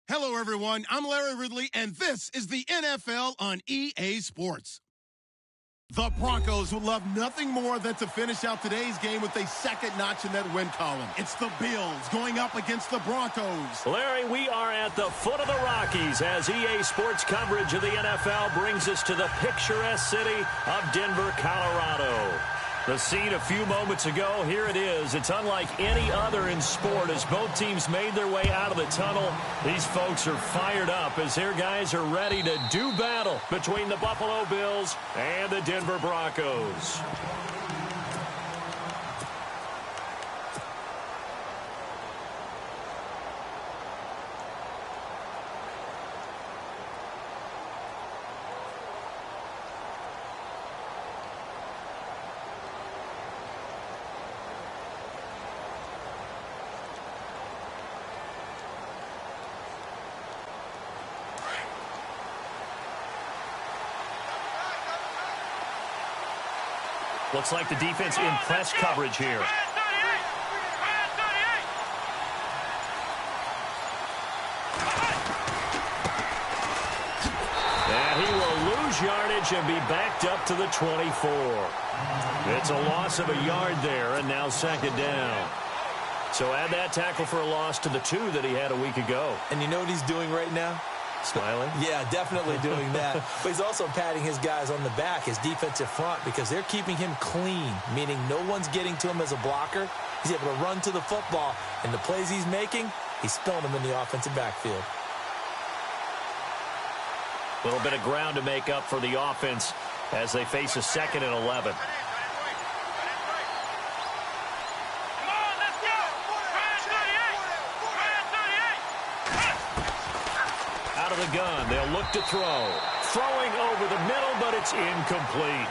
Hello, everyone. I'm Larry Ridley, and this is the NFL on EA Sports. The Broncos would love nothing more than to finish out today's game with a second notch in that win column. It's the Bills going up against the Broncos. Larry, we are at the foot of the Rockies as EA Sports coverage of the NFL brings us to the picturesque city of Denver, Colorado. The scene a few moments ago, here it is. It's unlike any other in sport as both teams made their way out of the tunnel. These folks are fired up as their guys are ready to do battle between the Buffalo Bills and the Denver Broncos. Looks like the defense in press coverage here. And he will lose yardage and be backed up to the 24. It's a loss of a yard there, and now second down. So add that tackle for a loss to the 2 that he had a week ago. And you know what he's doing right now? Smiling? Yeah, definitely doing that. But he's also patting his guys on the back, his defensive front, because they're keeping him clean, meaning no one's getting to him as a blocker. He's able to run to the football, and the plays he's making, he's spilling them in the offensive backfield. A little bit of ground to make up for the offense as they face a 2nd and 11. The gun. They'll look to throw. Throwing over the middle, but it's incomplete.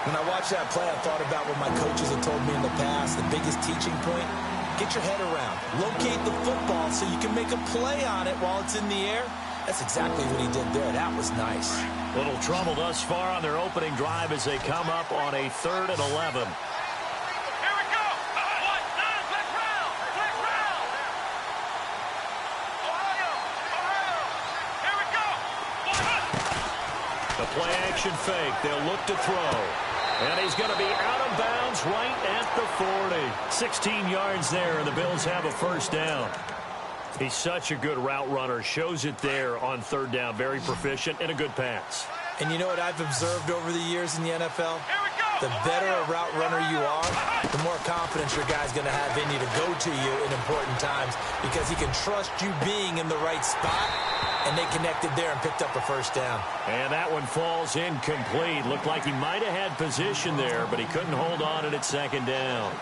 When I watched that play, I thought about what my coaches had told me in the past. The biggest teaching point, get your head around. Locate the football so you can make a play on it while it's in the air. That's exactly what he did there. That was nice. Little trouble thus far on their opening drive as they come up on a 3rd and 11. Play action fake. They'll look to throw. And he's going to be out of bounds right at the 40. 16 yards there, and the Bills have a first down. He's such a good route runner. Shows it there on 3rd down. Very proficient and a good pass. And you know what I've observed over the years in the NFL? The better a route runner you are, the more confidence your guy's going to have in you to go to you in important times because he can trust you being in the right spot. And they connected there and picked up a first down. And that one falls incomplete. Looked like he might have had position there, but he couldn't hold on at 2nd down.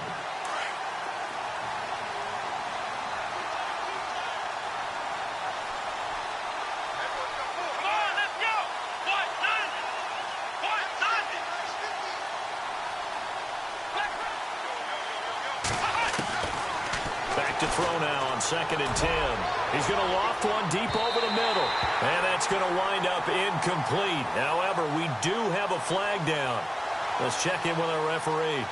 Back to throw now on 2nd and 10. He's going to loft one deep over the middle. And that's going to wind up incomplete. However, we do have a flag down. Let's check in with our referee.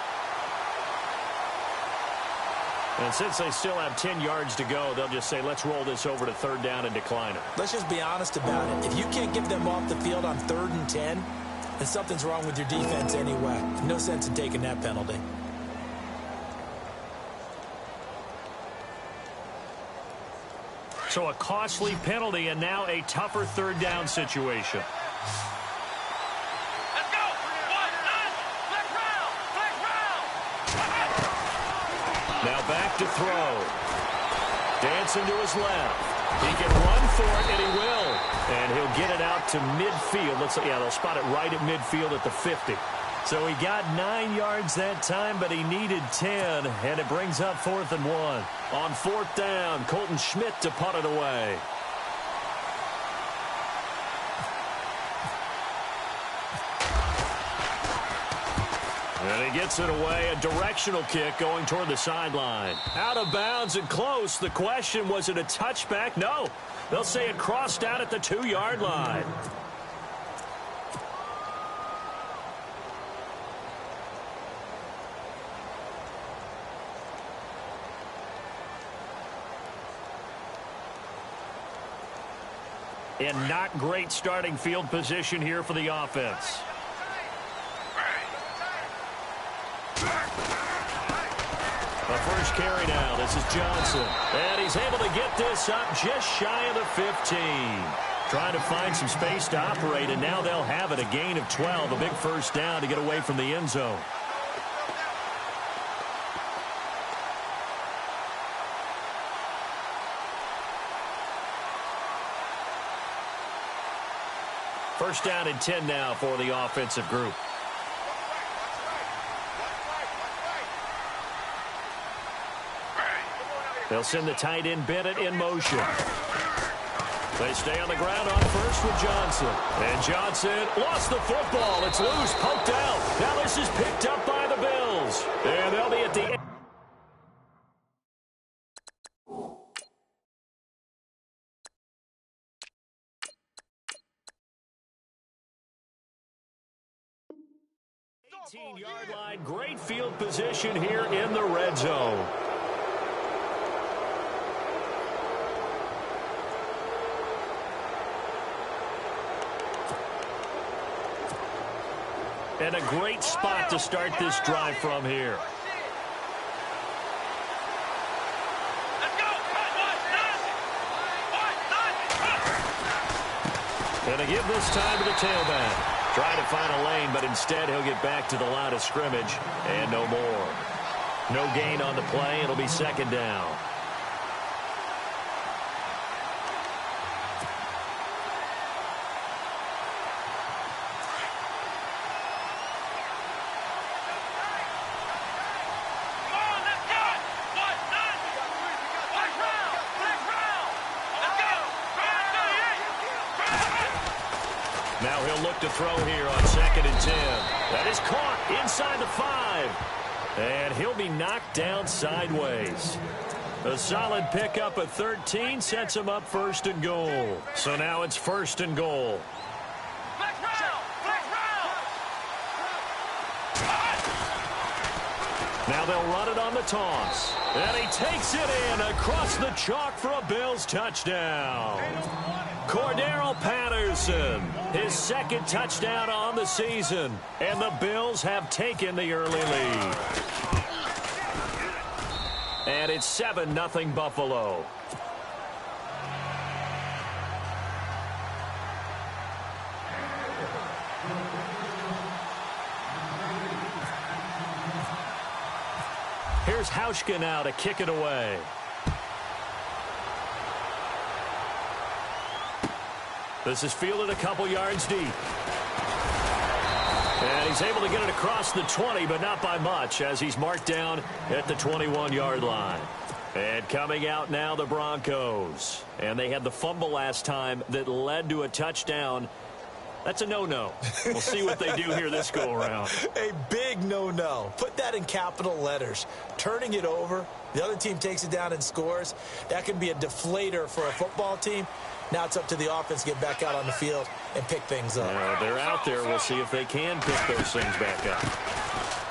And since they still have 10 yards to go, they'll just say, let's roll this over to 3rd down and decline it. Let's just be honest about it. If you can't get them off the field on 3rd and 10, then something's wrong with your defense anyway. No sense in taking that penalty. So a costly penalty and now a tougher 3rd down situation. Let's go. Flex round. Now back to throw. Dancing to his left. He can run for it, and he will. And he'll get it out to midfield. They'll spot it right at midfield at the 50. So he got 9 yards that time, but he needed 10, and it brings up 4th and 1. On 4th down, Colton Schmidt to punt it away. And he gets it away, a directional kick going toward the sideline. Out of bounds and close. The question, was it a touchback? No. They'll say it crossed out at the 2-yard line. And not great starting field position here for the offense. The first carry now. This is Johnson. And he's able to get this up just shy of the 15. Trying to find some space to operate, and now they'll have it. A gain of 12. A big first down to get away from the end zone. First down and 10 now for the offensive group. They'll send the tight end Bennett in motion. They stay on the ground on first with Johnson. And Johnson lost the football. It's loose, poked out. Now this is picked up by the Bills. And they'll be at the end. Yard line, great field position here in the red zone. And a great spot to start this drive from here. And to give this time to the tailback. Trying to find a lane, but instead he'll get back to the line of scrimmage and no more. No gain on the play. It'll be second down. Now he'll look to throw here on 2nd and 10. That is caught inside the 5. And he'll be knocked down sideways. A solid pickup at 13 sets him up 1st and goal. So now it's 1st and goal. Now they'll run it on the toss. And he takes it in across the chalk for a Bills touchdown. Cordero Patterson, his 2nd touchdown on the season. And the Bills have taken the early lead. And it's 7-0 Buffalo. Here's Hauschka now to kick it away. This is fielded a couple yards deep. And he's able to get it across the 20, but not by much, as he's marked down at the 21-yard line. And coming out now, the Broncos. And they had the fumble last time that led to a touchdown. That's a no-no. We'll see what they do here this go-around. A big no-no. Put that in capital letters. Turning it over, the other team takes it down and scores. That can be a deflator for a football team. Now it's up to the offense to get back out on the field and pick things up. They're out there. We'll see if they can pick those things back up.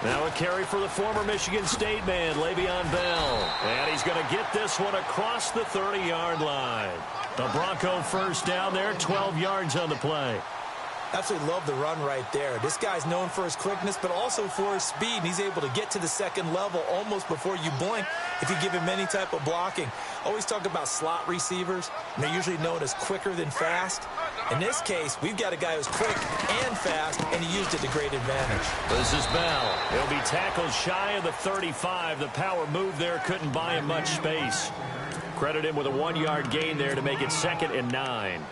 Now a carry for the former Michigan State man, Le'Veon Bell. And he's going to get this one across the 30-yard line. The Bronco first down there, 12 yards on the play. Absolutely love the run right there. This guy's known for his quickness, but also for his speed. And he's able to get to the 2nd level almost before you blink if you give him any type of blocking. Always talk about slot receivers, and they're usually known as quicker than fast. In this case, we've got a guy who's quick and fast, and he used it to great advantage. This is Bell. He'll be tackled shy of the 35. The power move there couldn't buy him much space. Credit him with a 1-yard gain there to make it 2nd and 9.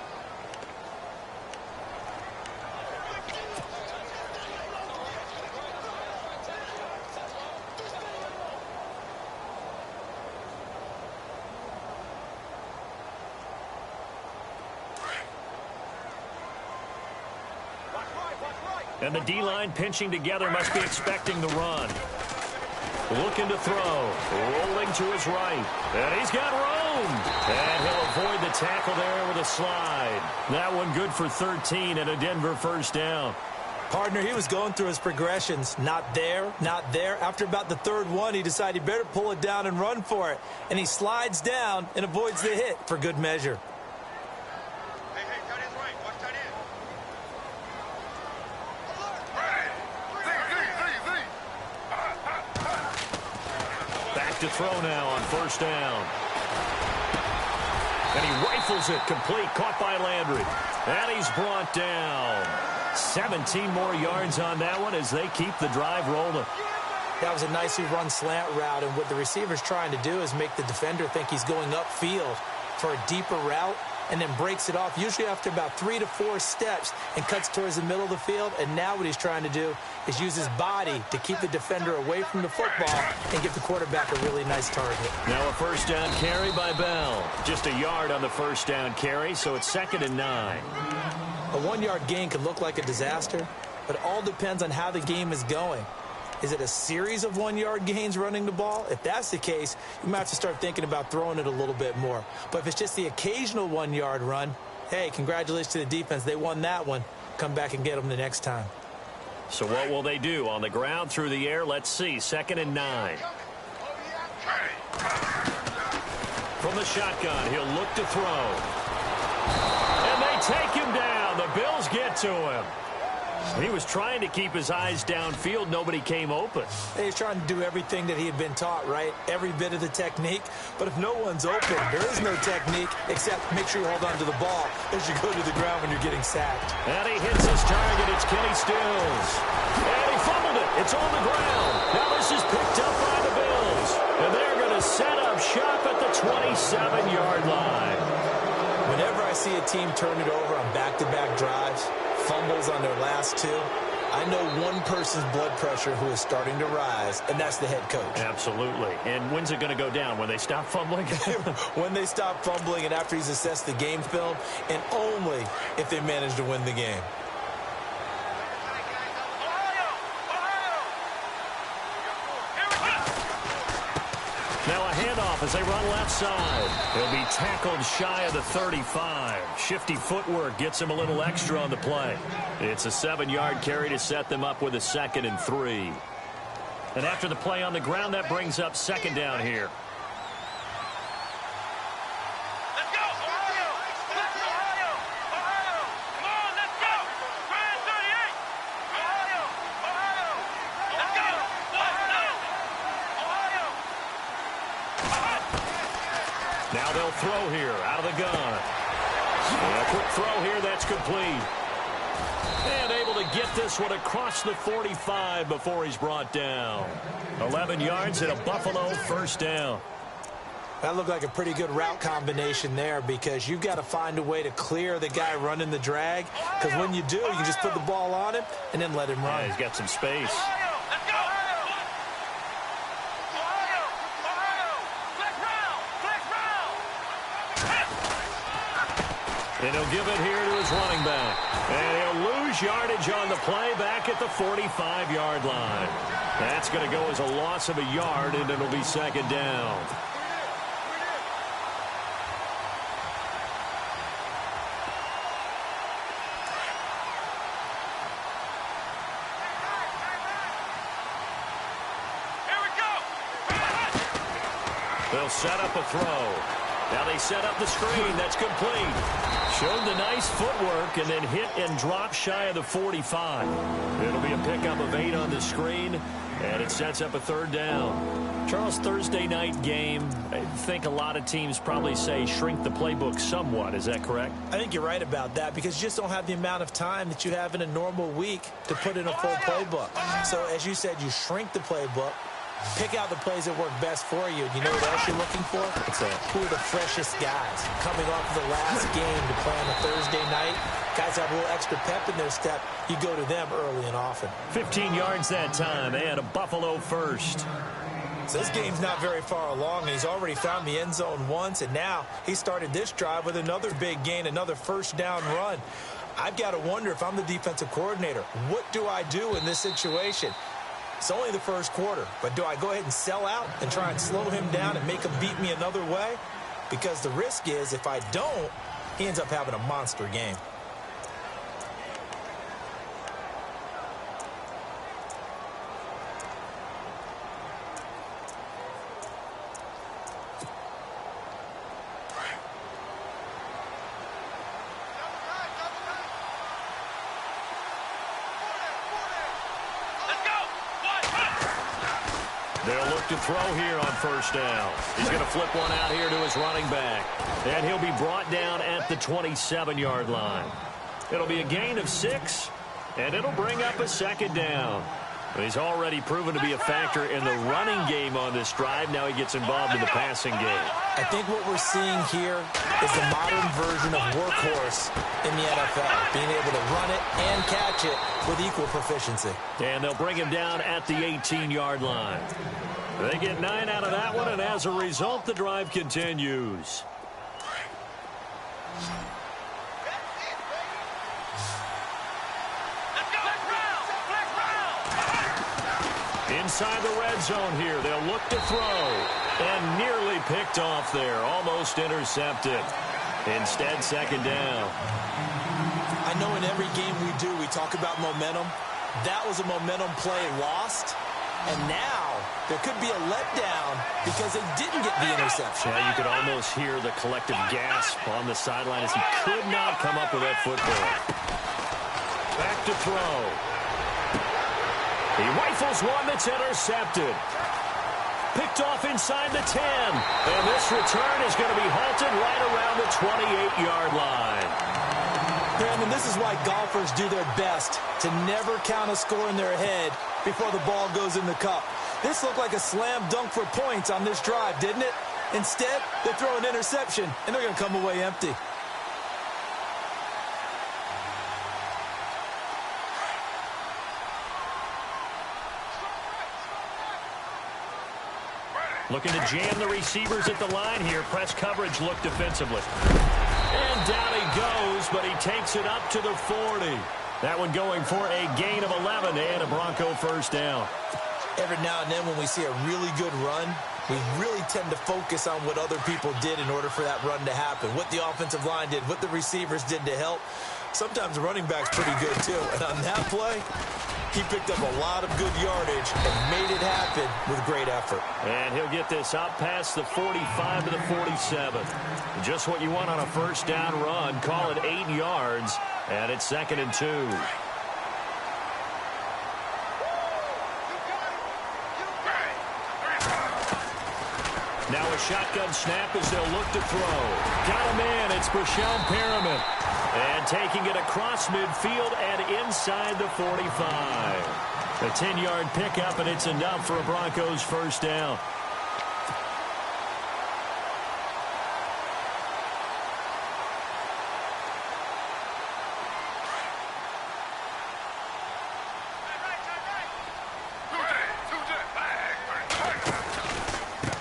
And the D-line pinching together must be expecting the run. Looking to throw. Rolling to his right. And he's got room. And he'll avoid the tackle there with a slide. That one good for 13 and a Denver first down. Partner, he was going through his progressions. Not there, not there. After about the 3rd one, he decided he better pull it down and run for it. And he slides down and avoids the hit for good measure. Hey, to throw now on first down. And he rifles it complete, caught by Landry. And he's brought down. 17 more yards on that one as they keep the drive rolling. That was a nicely run slant route, and what the receiver's trying to do is make the defender think he's going upfield for a deeper route, and then breaks it off, usually after about 3 to 4 steps, and cuts towards the middle of the field. And now what he's trying to do is use his body to keep the defender away from the football and give the quarterback a really nice target. Now a first down carry by Bell. Just a yard on the first down carry, so it's 2nd and 9. A 1-yard gain could look like a disaster, but it all depends on how the game is going. Is it a series of 1-yard gains running the ball? If that's the case, you might have to start thinking about throwing it a little bit more. But if it's just the occasional 1-yard run, hey, congratulations to the defense. They won that one. Come back and get them the next time. So what will they do? On the ground, through the air, let's see. 2nd and 9. From the shotgun, he'll look to throw. And they take him down. The Bills get to him. He was trying to keep his eyes downfield. Nobody came open. He's trying to do everything that he had been taught, right? Every bit of the technique. But if no one's open, there is no technique except make sure you hold on to the ball as you go to the ground when you're getting sacked. And he hits his target. It's Kenny Stills. And he fumbled it. It's on the ground. Now this is picked up by the Bills. And they're going to set up shop at the 27-yard line. Whenever I see a team turn it over on back-to-back drives, fumbles on their last 2, I know one person's blood pressure who is starting to rise, and that's the head coach. Absolutely. And when's it going to go down? When they stop fumbling? When they stop fumbling and after he's assessed the game film, and only if they manage to win the game. Now a handoff as they run left side. He'll be tackled shy of the 35. Shifty footwork gets him a little extra on the play. It's a 7-yard carry to set them up with a 2nd and 3. And after the play on the ground, that brings up 2nd down here. Let's go, Ohio! Ohio! Ohio! Come on, let's go! Grand 38! Ohio! Ohio! Let's go! Ohio! Now they'll throw here out of the gun. And a quick throw here, that's complete. And able to get this one across the 45 before he's brought down. 11 yards and a Buffalo first down. That looked like a pretty good route combination there because you've got to find a way to clear the guy running the drag. Because when you do, you can just put the ball on him and then let him run. Yeah, he's got some space. And he'll give it here to his running back. And he'll lose yardage on the play back at the 45-yard line. That's going to go as a loss of a yard, and it'll be 2nd down. Here we go! They'll set up a throw. Now they set up the screen. That's complete. Showed the nice footwork and then hit and drop shy of the 45. It'll be a pickup of 8 on the screen, and it sets up a 3rd down. Charles, Thursday night game, I think a lot of teams probably say shrink the playbook somewhat. Is that correct? I think you're right about that because you just don't have the amount of time that you have in a normal week to put in a full playbook. So as you said, you shrink the playbook. Pick out the plays that work best for you. You know what else you're looking for? Who are the freshest guys coming off of the last game to play on a Thursday night? Guys have a little extra pep in their step. You go to them early and often. 15 yards that time and a Buffalo first. So this game's not very far along, and he's already found the end zone once, and now he started this drive with another big gain, another first down run. I've got to wonder if I'm the defensive coordinator. What do I do in this situation? It's only the first quarter, but do I go ahead and sell out and try and slow him down and make him beat me another way? Because the risk is if I don't, he ends up having a monster game. They'll look to throw here on first down. He's going to flip one out here to his running back. And he'll be brought down at the 27-yard line. It'll be a gain of 6, and it'll bring up a second down. He's already proven to be a factor in the running game on this drive. Now he gets involved in the passing game. I think what we're seeing here is the modern version of workhorse in the NFL, being able to run it and catch it with equal proficiency. And they'll bring him down at the 18-yard line. They get 9 out of that one, and as a result, the drive continues. Inside the red zone here, they'll look to throw. And nearly picked off there, almost intercepted. Instead, second down. I know in every game we do, we talk about momentum. That was a momentum play lost. And now there could be a letdown because they didn't get the interception. Yeah, you could almost hear the collective gasp on the sideline as he could not come up with that football. Back to throw. He rifles one that's intercepted. Picked off inside the 10. And this return is going to be halted right around the 28-yard line. Brandon, this is why golfers do their best to never count a score in their head before the ball goes in the cup. This looked like a slam dunk for points on this drive, didn't it? Instead, they throw an interception, and they're going to come away empty. Looking to jam the receivers at the line here. Press coverage look defensively. And down he goes, but he takes it up to the 40. That one going for a gain of 11 and a Bronco first down. Every now and then when we see a really good run, we really tend to focus on what other people did in order for that run to happen. What the offensive line did, what the receivers did to help. Sometimes the running back's pretty good too. And on that play, he picked up a lot of good yardage and made it happen with great effort. And he'll get this out past the 45 to the 47. Just what you want on a first down run. Call it 8 yards, and it's 2nd and 2. Now a shotgun snap as they'll look to throw. Got a man. It's Brashon Perriman. And taking it across midfield and inside the 45. A 10-yard pickup, and it's enough for a Broncos first down.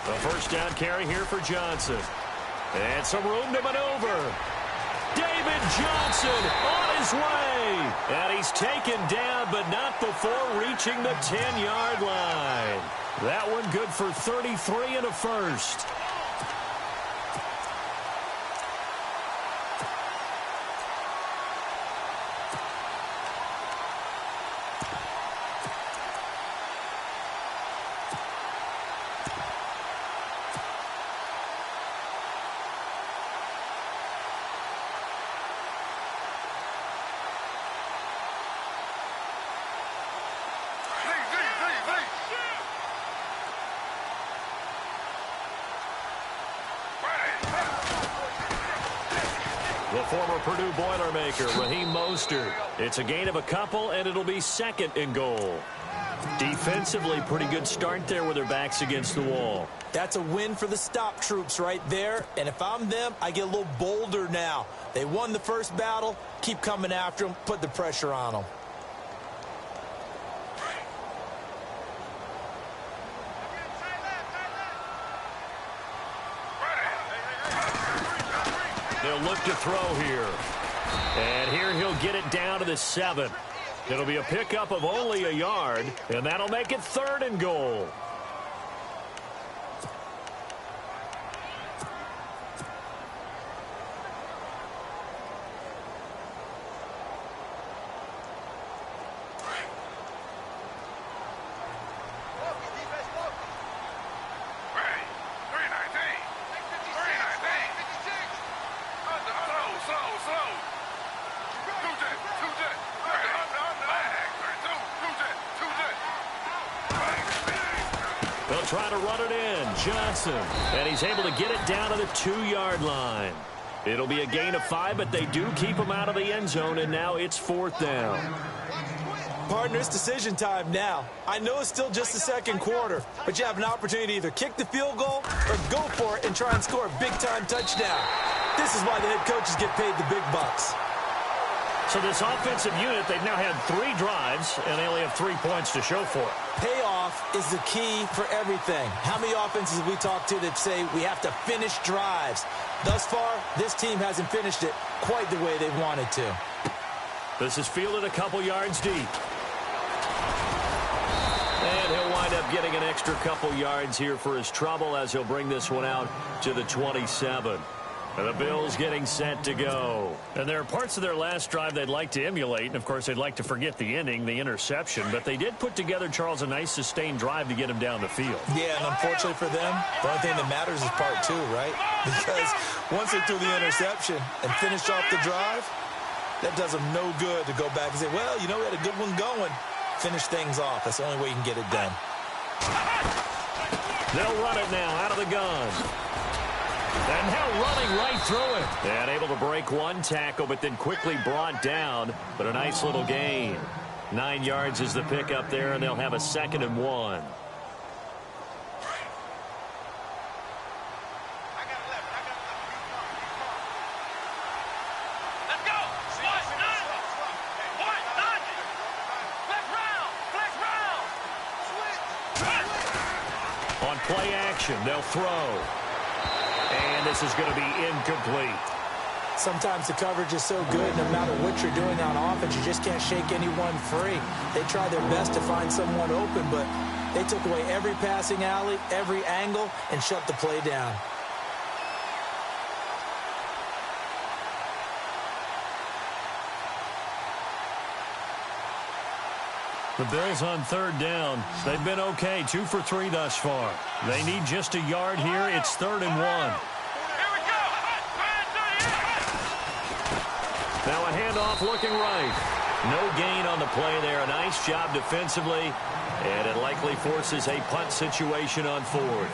The first down carry here for Johnson. And some room to maneuver. David Johnson on his way. And he's taken down, but not before reaching the 10-yard line. That one good for 33 and a first. The former Purdue Boilermaker, Raheem Mostert. It's a gain of a couple, and it'll be 2nd and goal. Defensively, pretty good start there with their backs against the wall. That's a win for the stop troops right there. And if I'm them, I get a little bolder now. They won the first battle. Keep coming after them. Put the pressure on them. They'll look to throw here. And here he'll get it down to the 7. It'll be a pickup of only a yard, and that'll make it 3rd and goal. try to run it in. Johnson. And he's able to get it down to the 2-yard line. It'll be a gain of 5, but they do keep him out of the end zone, and now it's 4th down. Partner, it's decision time now. I know it's still just the second quarter, but you have an opportunity to either kick the field goal or go for it and try and score a big-time touchdown. This is why the head coaches get paid the big bucks. So this offensive unit, they've now had 3 drives, and they only have 3 points to show for it. Payoff is the key for everything. How many offenses have we talked to that say we have to finish drives? Thus far, this team hasn't finished it quite the way they wanted to. This is fielded a couple yards deep. And he'll wind up getting an extra couple yards here for his trouble as he'll bring this one out to the 27. And the Bills getting set to go. And there are parts of their last drive they'd like to emulate. And, of course, they'd like to forget the ending, the interception. But they did put together, Charles, a nice sustained drive to get him down the field. Yeah, and unfortunately for them, the only thing that matters is part 2, right? Because once they threw the interception and finished off the drive, that does them no good to go back and say, well, you know, we had a good one going. Finish things off. That's the only way you can get it done. They'll run it now out of the gun. And now running right through it. And able to break one tackle, but then quickly brought down. But a nice little gain. 9 yards is the pickup there, and they'll have a 2nd and 1. Let's go. On play action, they'll throw. And this is going to be incomplete. Sometimes the coverage is so good, no matter what you're doing on offense, you just can't shake anyone free. They try their best to find someone open, but they took away every passing alley, every angle, and shut the play down. The Bills on 3rd down. They've been okay, 2 for 3 thus far. They need just a yard here. It's 3rd and 1. Here we go. Now a handoff looking right. No gain on the play there. A nice job defensively. And it likely forces a punt situation on 4th.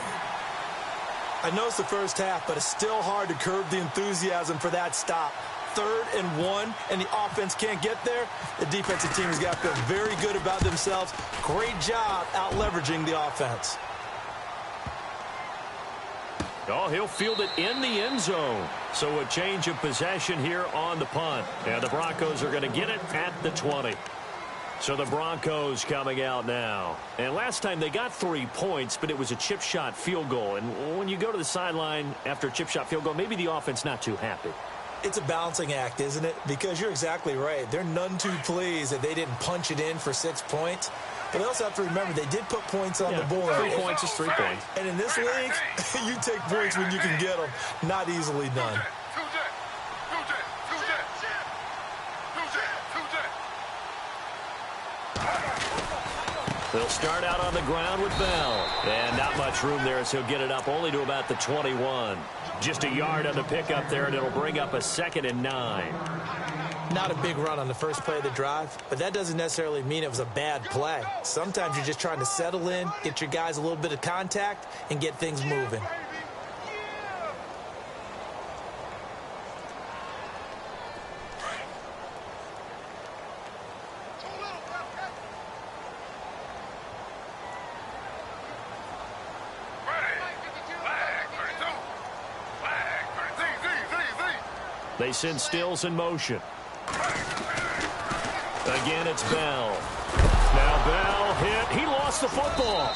I know it's the first half, but it's still hard to curb the enthusiasm for that stop. 3rd and 1, and the offense can't get there. The defensive team has got to feel very good about themselves. Great job out leveraging the offense. Oh, he'll field it in the end zone. So a change of possession here on the punt. And the Broncos are going to get it at the 20. So the Broncos coming out now. And last time they got 3 points, but it was a chip shot field goal. And when you go to the sideline after a chip shot field goal, maybe the offense not too happy. It's a balancing act, isn't it? Because you're exactly right. They're none too pleased that they didn't punch it in for 6 points. But they also have to remember they did put points on the board. 3 points is 3 points. And in this league, you take points when you can get them. Not easily done. They'll start out on the ground with Bell. And not much room there as he'll get it up only to about the 21. Just a yard on the pickup there, and it'll bring up a 2nd and 9. Not a big run on the first play of the drive, but that doesn't necessarily mean it was a bad play. Sometimes you're just trying to settle in, get your guys a little bit of contact, and get things moving. They send Stills in motion. Again, it's Bell. Now Bell hit. He lost the football.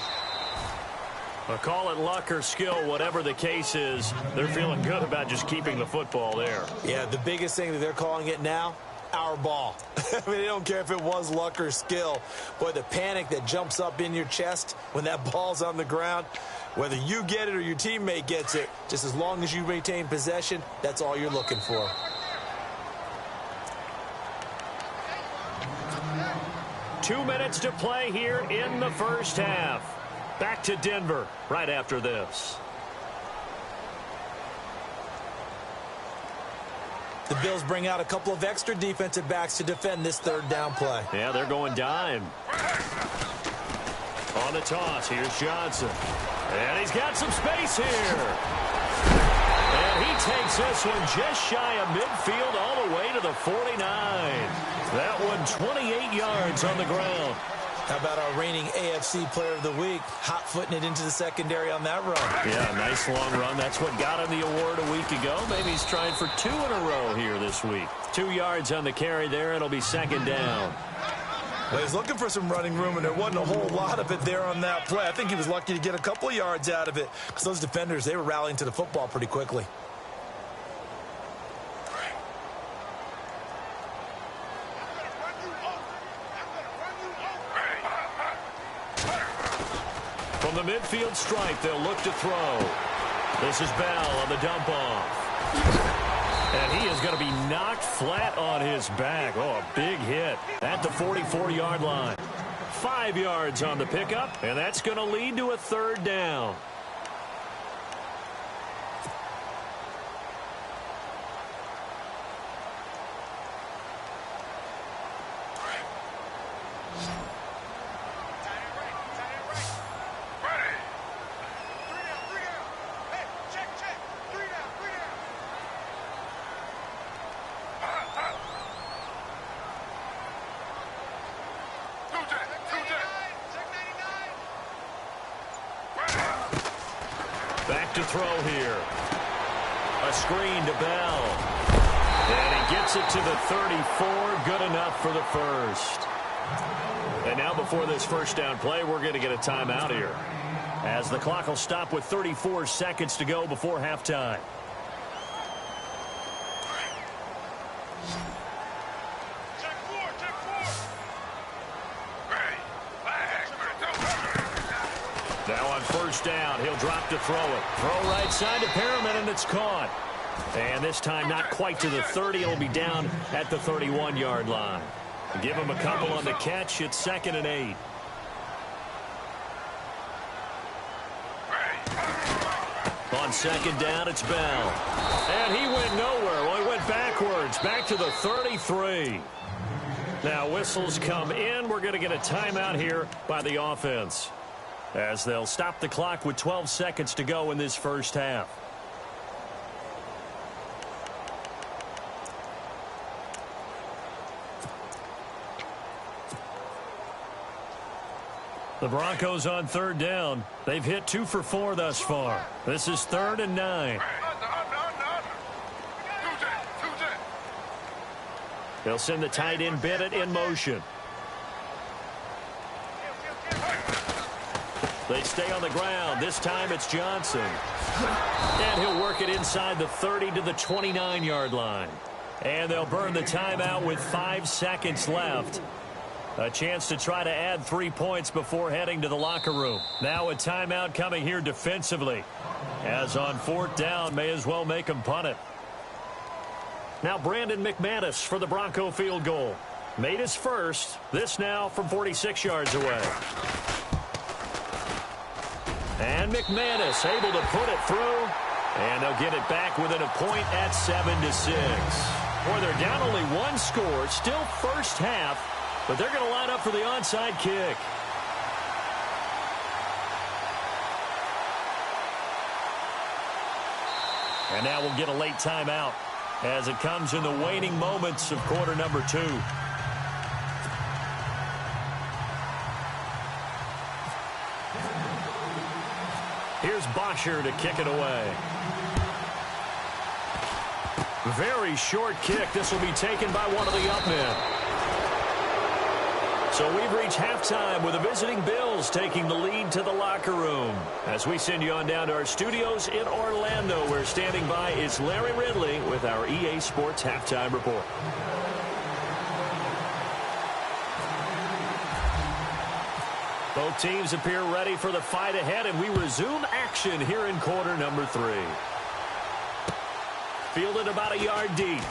Call it luck or skill, whatever the case is. They're feeling good about just keeping the football there. Yeah, the biggest thing that they're calling it now, our ball. I mean, they don't care if it was luck or skill. Boy, the panic that jumps up in your chest when that ball's on the ground, whether you get it or your teammate gets it, just as long as you retain possession, that's all you're looking for. Two minutes to play here in the first half. Back to Denver right after this. The Bills bring out a couple of extra defensive backs to defend this third down play. Yeah, they're going dime. On the toss, here's Johnson. And he's got some space here. And he takes this one just shy of midfield all the way to the 49. That one 28 yards on the ground. How about our reigning AFC Player of the Week, hot-footing it into the secondary on that run? Yeah, nice long run. That's what got him the award a week ago. Maybe he's trying for 2 in a row here this week. 2 yards on the carry there. It'll be second down. Well, he's looking for some running room, and there wasn't a whole lot of it there on that play. I think he was lucky to get a couple of yards out of it because those defenders, they were rallying to the football pretty quickly. From the midfield stripe, they'll look to throw. This is Bell on the dump off. And he is going to be knocked flat on his back. Oh, a big hit at the 44-yard line. 5 yards on the pickup, and that's going to lead to a third down. Back to throw here. A screen to Bell. And he gets it to the 34. Good enough for the first. And now before this first down play, we're going to get a timeout here, as the clock will stop with 34 seconds to go before halftime. Now on first down, he'll drop to throw it. Throw right side to Perriman, and it's caught. And this time not quite to the 30. It'll be down at the 31-yard line. Give him a couple on the catch. It's 2nd and 8. On second down, it's Bell. And he went nowhere. Well, he went backwards, back to the 33. Now whistles come in. We're going to get a timeout here by the offense, as they'll stop the clock with 12 seconds to go in this first half. The Broncos on third down. They've hit 2 for 4 thus far. This is 3rd and 9. They'll send the tight end Bennett in motion. They stay on the ground. This time it's Johnson. And he'll work it inside the 30 to the 29-yard line. And they'll burn the timeout with 5 seconds left. A chance to try to add 3 points before heading to the locker room. Now a timeout coming here defensively, as on 4th down, may as well make him punt it. Now Brandon McManus for the Bronco field goal. Made his first. This now from 46 yards away. And McManus able to put it through. And they'll get it back within a point at 7-6. Boy, they're down only 1 score. Still first half. But they're going to line up for the onside kick. And now we'll get a late timeout as it comes in the waning moments of quarter number 2. Here's Bosher to kick it away. Very short kick. This will be taken by one of the up men. So we've reached halftime with the visiting Bills taking the lead to the locker room. As we send you on down to our studios in Orlando, where standing by is Larry Ridley with our EA Sports Halftime Report. Both teams appear ready for the fight ahead, and we resume action here in quarter number 3. Fielded about a yard deep.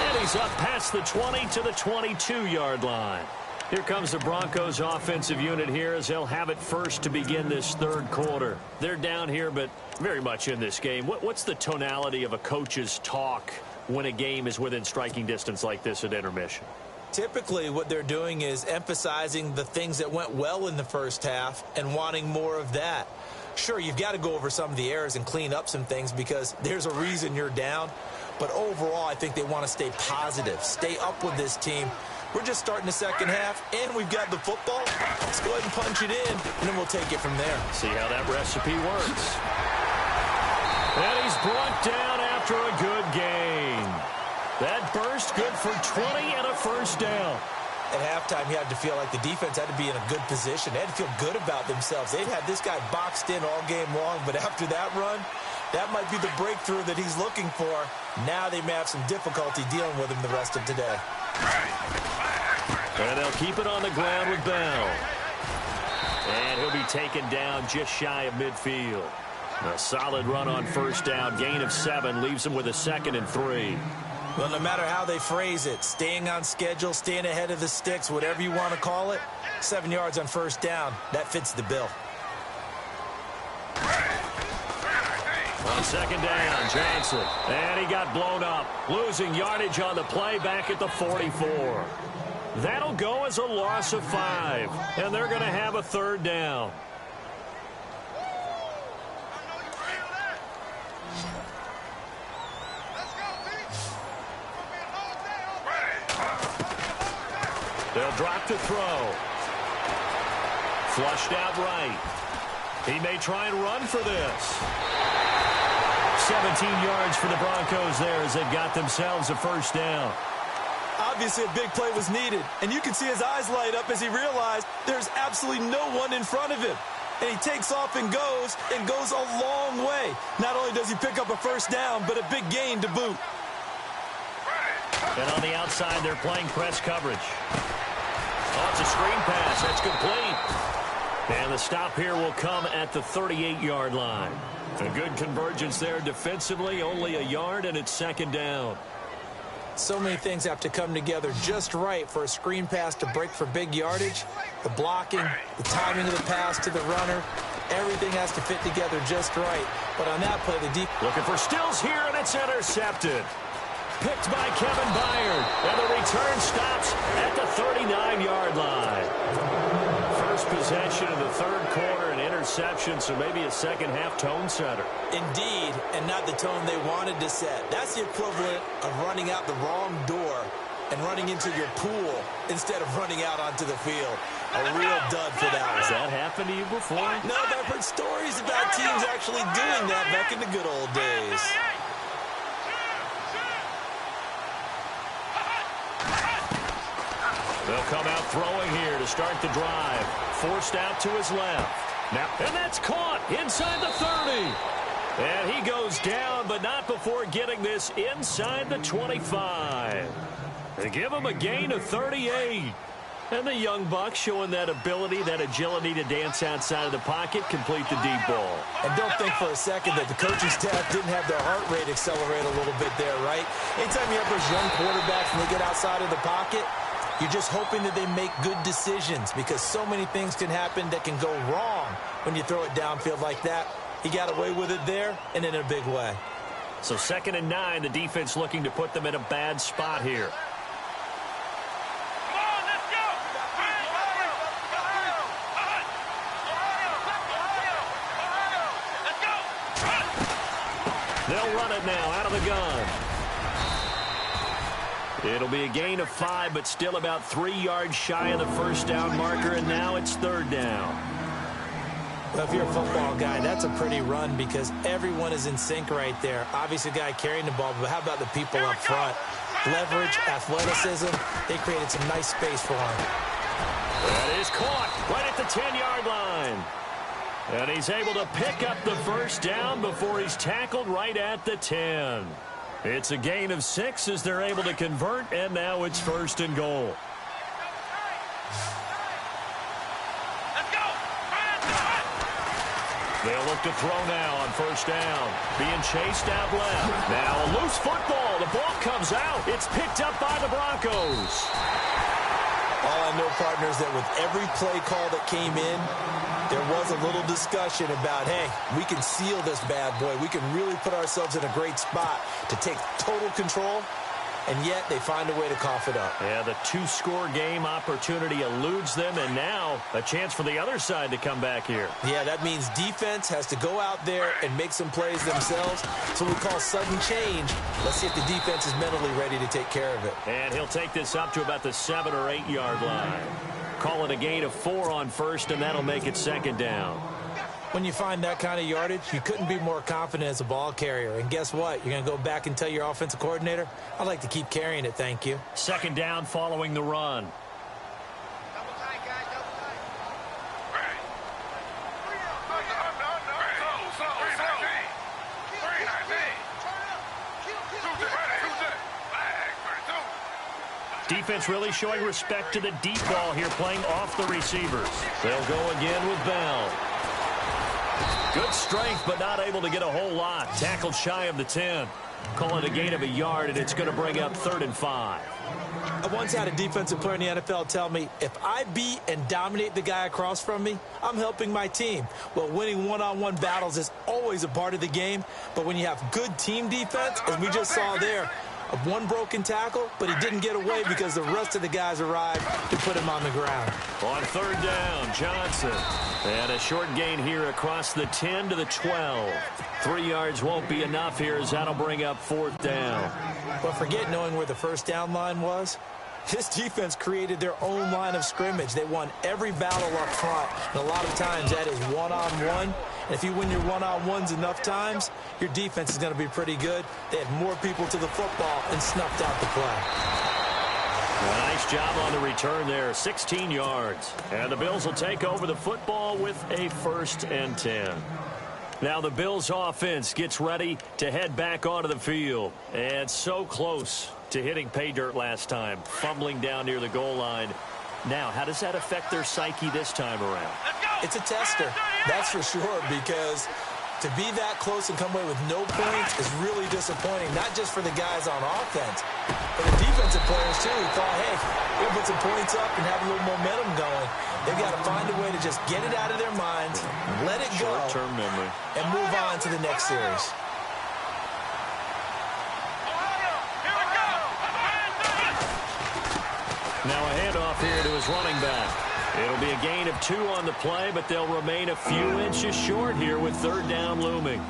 And he's up past the 20 to the 22-yard line. Here comes the Broncos offensive unit here, as they'll have it first to begin this third quarter. They're down here, but very much in this game. What's the tonality of a coach's talk when a game is within striking distance like this at intermission? Typically, what they're doing is emphasizing the things that went well in the first half and wanting more of that. Sure, you've got to go over some of the errors and clean up some things because there's a reason you're down. But overall, I think they want to stay positive, stay up with this team. We're just starting the second half, and we've got the football. Let's go ahead and punch it in, and then we'll take it from there. See how that recipe works. And he's brought down after a good gain. That burst good for 20 and a first down. At halftime, you had to feel like the defense had to be in a good position. They had to feel good about themselves. They'd had this guy boxed in all game long, but after that run, that might be the breakthrough that he's looking for. Now they may have some difficulty dealing with him the rest of today. And they'll keep it on the ground with Bell. And he'll be taken down just shy of midfield. A solid run on first down. Gain of 7 leaves him with a 2nd and 3. Well, no matter how they phrase it, staying on schedule, staying ahead of the sticks, whatever you want to call it, 7 yards on first down, that fits the bill. On second down, Johnson. And he got blown up, losing yardage on the play back at the 44. That'll go as a loss of 5, and they're going to have a 3rd down. They'll drop to throw. Flushed out right. He may try and run for this. 17 yards for the Broncos there as they've got themselves a first down. Obviously, a big play was needed, and you can see his eyes light up as he realized there's absolutely no one in front of him. And he takes off and goes a long way. Not only does he pick up a first down, but a big gain to boot. And on the outside, they're playing press coverage. Oh, it's a screen pass. That's complete. And the stop here will come at the 38-yard line. A good convergence there defensively, only a yard, and it's 2nd down. So many things have to come together just right for a screen pass to break for big yardage. The blocking, the timing of the pass to the runner, everything has to fit together just right. But on that play, the deep... Looking for Stills here, and it's intercepted. Picked by Kevin Byard, and the return stops at the 39-yard line. First possession of the 3rd quarter, an interception, so maybe a second-half tone setter. Indeed, and not the tone they wanted to set. That's the equivalent of running out the wrong door and running into your pool instead of running out onto the field. A real dud for that one. Has that happened to you before? No, but I've heard stories about teams actually doing that back in the good old days. They'll come out throwing here to start the drive. Forced out to his left. Now, and that's caught inside the 30. And he goes down, but not before getting this inside the 25. They give him a gain of 38. And the young buck showing that ability, that agility to dance outside of the pocket, complete the deep ball. And don't think for a second that the coaching staff didn't have their heart rate accelerate a little bit there, right? Anytime you have those young quarterbacks and they get outside of the pocket, you're just hoping that they make good decisions because so many things can happen that can go wrong when you throw it downfield like that. He got away with it there and in a big way. So 2nd and 9, the defense looking to put them in a bad spot here. They'll run it now out of the gun. It'll be a gain of 5, but still about 3 yards shy of the first down marker, and now it's 3rd down. Well, if you're a football guy, that's a pretty run because everyone is in sync right there. Obviously, the guy carrying the ball, but how about the people up front? Leverage, athleticism, they created some nice space for him. That is caught right at the 10-yard line. And he's able to pick up the first down before he's tackled right at the 10. It's a gain of 6 as they're able to convert, and now it's 1st and goal. They'll look to throw now on first down. Being chased out left. Now a loose football. The ball comes out. It's picked up by the Broncos. All I know, partners, that with every play call that came in, there was a little discussion about, hey, we can seal this bad boy. We can really put ourselves in a great spot to take total control. and yet they find a way to cough it up. Yeah, the two-score game opportunity eludes them, and now a chance for the other side to come back here. Yeah, that means defense has to go out there and make some plays themselves. It's what we call sudden change. Let's see if the defense is mentally ready to take care of it. And he'll take this up to about the 7 or 8 yard line. Call it a gain of 4 on first, and that'll make it second down. When you find that kind of yardage, you couldn't be more confident as a ball carrier. And guess what? You're going to go back and tell your offensive coordinator, I'd like to keep carrying it, thank you. Second down following the run. Double tight, guys, double tight. Defense really showing respect to the deep ball here, playing off the receivers. They'll go again with Bell. Good strength, but not able to get a whole lot. Tackled shy of the 10. Call it a gain of 1 yard, and it's going to bring up 3rd and 5. I once had a defensive player in the NFL tell me, if I beat and dominate the guy across from me, I'm helping my team. Well, winning one-on-one battles is always a part of the game, but when you have good team defense, as we just saw there, one broken tackle, but he didn't get away because the rest of the guys arrived to put him on the ground. On 3rd down, Johnson. And a short gain here across the 10 to the 12. 3 yards won't be enough here as that'll bring up 4th down. But forget knowing where the first down line was. This defense created their own line of scrimmage. They won every battle up front, and a lot of times that is one-on-one. And if you win your one-on-ones enough times, your defense is going to be pretty good. They had more people to the football and snuffed out the play. Well, nice job on the return there, 16 yards. And the Bills will take over the football with a 1st and 10. Now the Bills offense gets ready to head back onto the field. And so close to hitting pay dirt last time, fumbling down near the goal line. Now, how does that affect their psyche this time around? It's a tester, that's for sure, because to be that close and come away with no points is really disappointing, not just for the guys on offense, but the defensive players, too, who thought, hey, we'll put some points up and have a little momentum going. They've got to find a way to just get it out of their minds, let it go, short-term memory, and move on to the next series. Now a handoff here to his running back. It'll be a gain of 2 on the play, but they'll remain a few inches short here with 3rd down looming.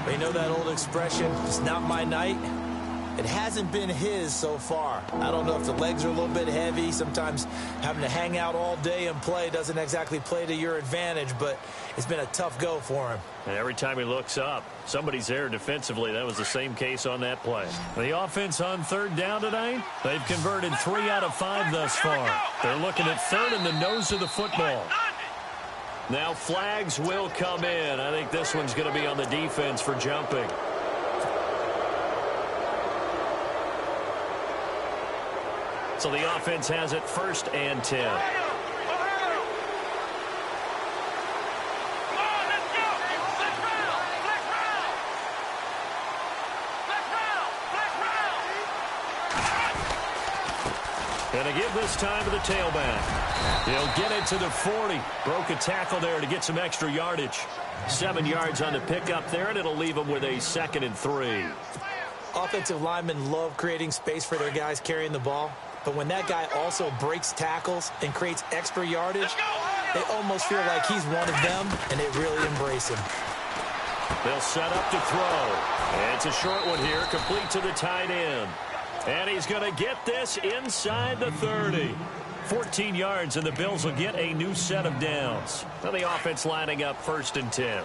You know that old expression, it's not my night? It hasn't been his so far. I don't know if the legs are a little bit heavy. Sometimes having to hang out all day and play doesn't exactly play to your advantage, but it's been a tough go for him. And every time he looks up, somebody's there defensively. That was the same case on that play. The offense on 3rd down tonight, they've converted 3 out of 5 thus far. They're looking at 3rd in the nose of the football. Now flags will come in. I think this one's going to be on the defense for jumping. So the offense has it 1st and 10. And a give this time to the tailback. He'll get it to the 40. Broke a tackle there to get some extra yardage. 7 yards on the pickup there, and it'll leave him with a 2nd and 3. Offensive linemen love creating space for their guys carrying the ball. But when that guy also breaks tackles and creates extra yardage, they almost feel like he's one of them, and they really embrace him. They'll set up to throw. And it's a short one here, complete to the tight end. And he's going to get this inside the 30. 14 yards, and the Bills will get a new set of downs. Now the offense lining up 1st and 10.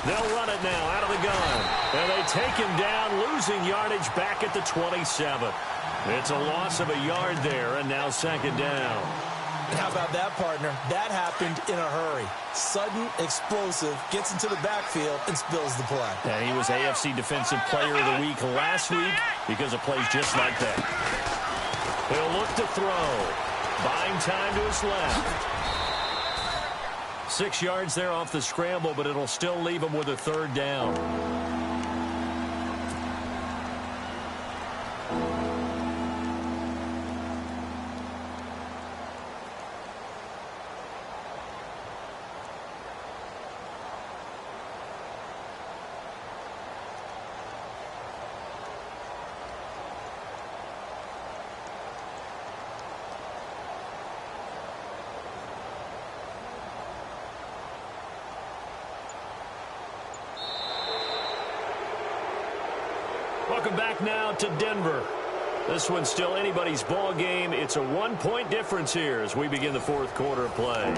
They'll run it now out of the gun. And they take him down, losing yardage back at the 27. It's a loss of 1 yard there, and now 2nd down. And how about that, partner? That happened in a hurry. Sudden, explosive, gets into the backfield, and spills the play. And he was AFC Defensive Player of the Week last week because of plays just like that. He'll look to throw. Buying time to his left. 6 yards there off the scramble, but it'll still leave him with a 3rd down. Welcome back now to Denver. This one's still anybody's ball game. It's a 1-point difference here as we begin the fourth quarter of play.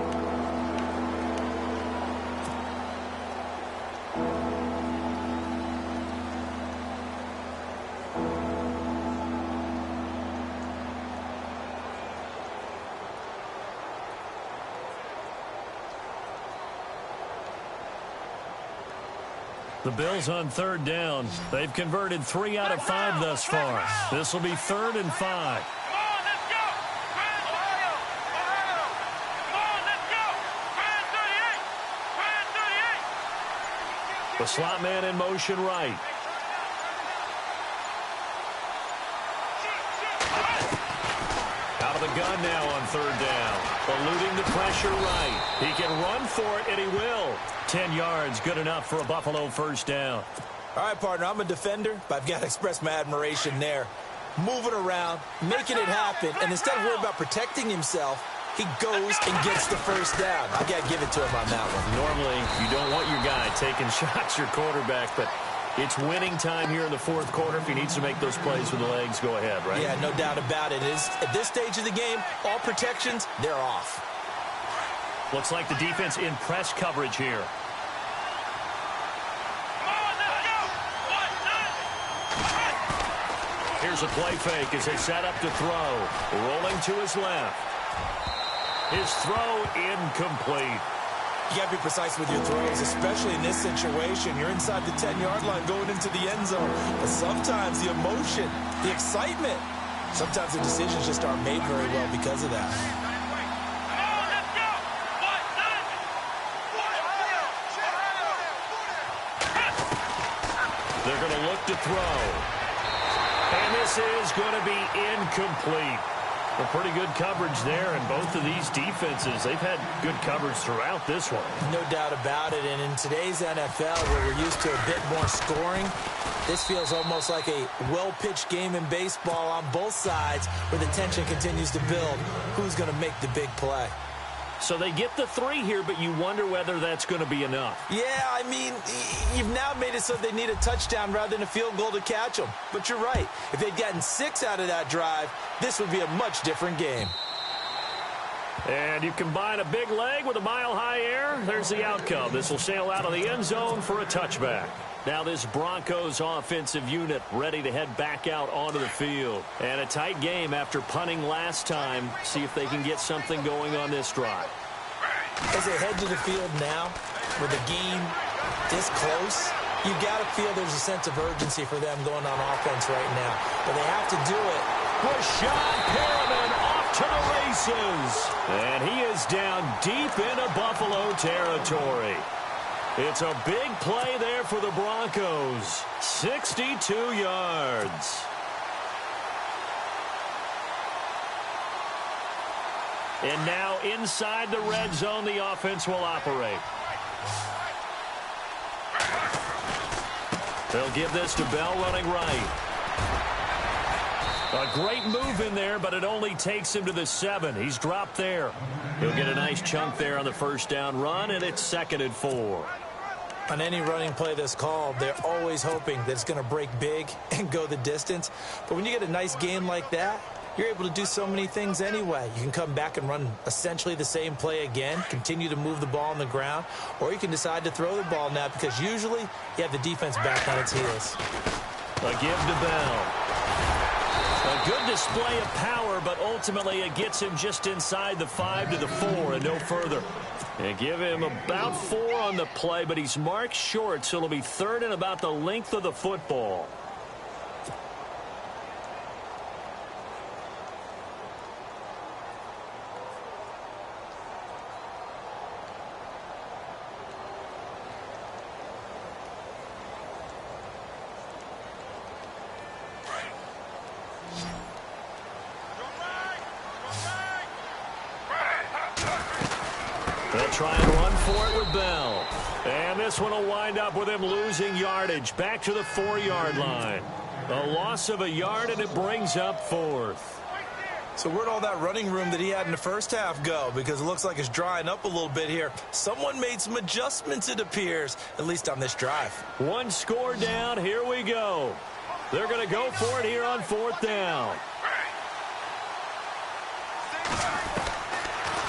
The Bills on third down. They've converted 3 out of 5 thus far. This will be 3rd and 5. Come on, let's go! Ohio! Ohio! Come on, let's go! 38! 38! The slot man in motion right. Out of the gun now on third down. Eluding the pressure right. He can run for it, and he will. 10 yards, good enough for a Buffalo first down. All right, partner, I'm a defender, but I've got to express my admiration there. Moving around, making it happen, and instead of worrying about protecting himself, he goes and gets the first down. I got to give it to him on that one. Normally, you don't want your guy taking shots, your quarterback, but it's winning time here in the fourth quarter. If he needs to make those plays with the legs, go ahead, right? Yeah, no doubt about it. At this stage of the game, all protections, they're off. Looks like the defense in press coverage here. Here's a play fake as they set up to throw. Rolling to his left. His throw incomplete. You got to be precise with your throws, especially in this situation. You're inside the 10-yard line going into the end zone. But sometimes the emotion, the excitement, sometimes the decisions just aren't made very well because of that. They're going to look to throw. And this is going to be incomplete. Well, pretty good coverage there, and both of these defenses, they've had good coverage throughout this one. No doubt about it, and in today's NFL, where we're used to a bit more scoring, this feels almost like a well-pitched game in baseball on both sides, where the tension continues to build. Who's going to make the big play? So they get the 3 here, but you wonder whether that's going to be enough. Yeah, I mean, you've now made it so they need a touchdown rather than a field goal to catch them. But you're right. If they'd gotten 6 out of that drive, this would be a much different game. And you combine a big leg with a mile-high air, there's the outcome. This will sail out of the end zone for a touchback. Now this Broncos offensive unit ready to head back out onto the field. And a tight game after punting last time. See if they can get something going on this drive. As they head to the field now, with the game this close, you got to feel there's a sense of urgency for them going on offense right now. But they have to do it. Rashad Perriman off to the races. And he is down deep into Buffalo territory. It's a big play there for the Broncos. 62 yards. And now inside the red zone, the offense will operate. They'll give this to Bell running right. A great move in there, but it only takes him to the 7. He's dropped there. He'll get a nice chunk there on the first down run, and it's 2nd and 4. On any running play that's called, they're always hoping that it's going to break big and go the distance. But when you get a nice game like that, you're able to do so many things anyway. You can come back and run essentially the same play again, continue to move the ball on the ground, or you can decide to throw the ball now because usually you have the defense back on its heels. A give to Bell. A good display of power, but ultimately it gets him just inside the 5 to the 4 and no further. And give him about 4 on the play, but he's marked short, so it'll be 3rd and about the length of the football. They'll try and run for it with Bell. And this one will wind up with him losing yardage back to the 4-yard line. A loss of a yard, and it brings up 4th. So where'd all that running room that he had in the first half go? Because it looks like it's drying up a little bit here. Someone made some adjustments, it appears, at least on this drive. 1 score down. Here we go. They're going to go for it here on 4th down.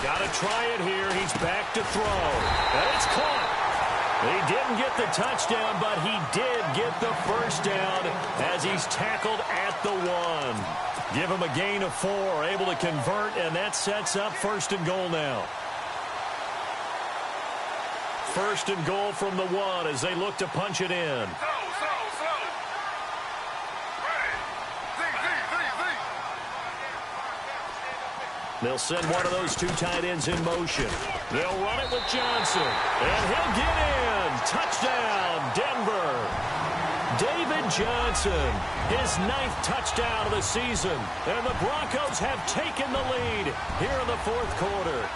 Got to try it here. He's back to throw. And it's caught. He didn't get the touchdown, but he did get the first down as he's tackled at the 1. Give him a gain of 4, able to convert, and that sets up 1st and goal now. 1st and goal from the 1 as they look to punch it in. They'll send one of those 2 tight ends in motion. They'll run it with Johnson. And he'll get in. Touchdown, Denver. David Johnson, his 9th touchdown of the season. And the Broncos have taken the lead here in the 4th quarter.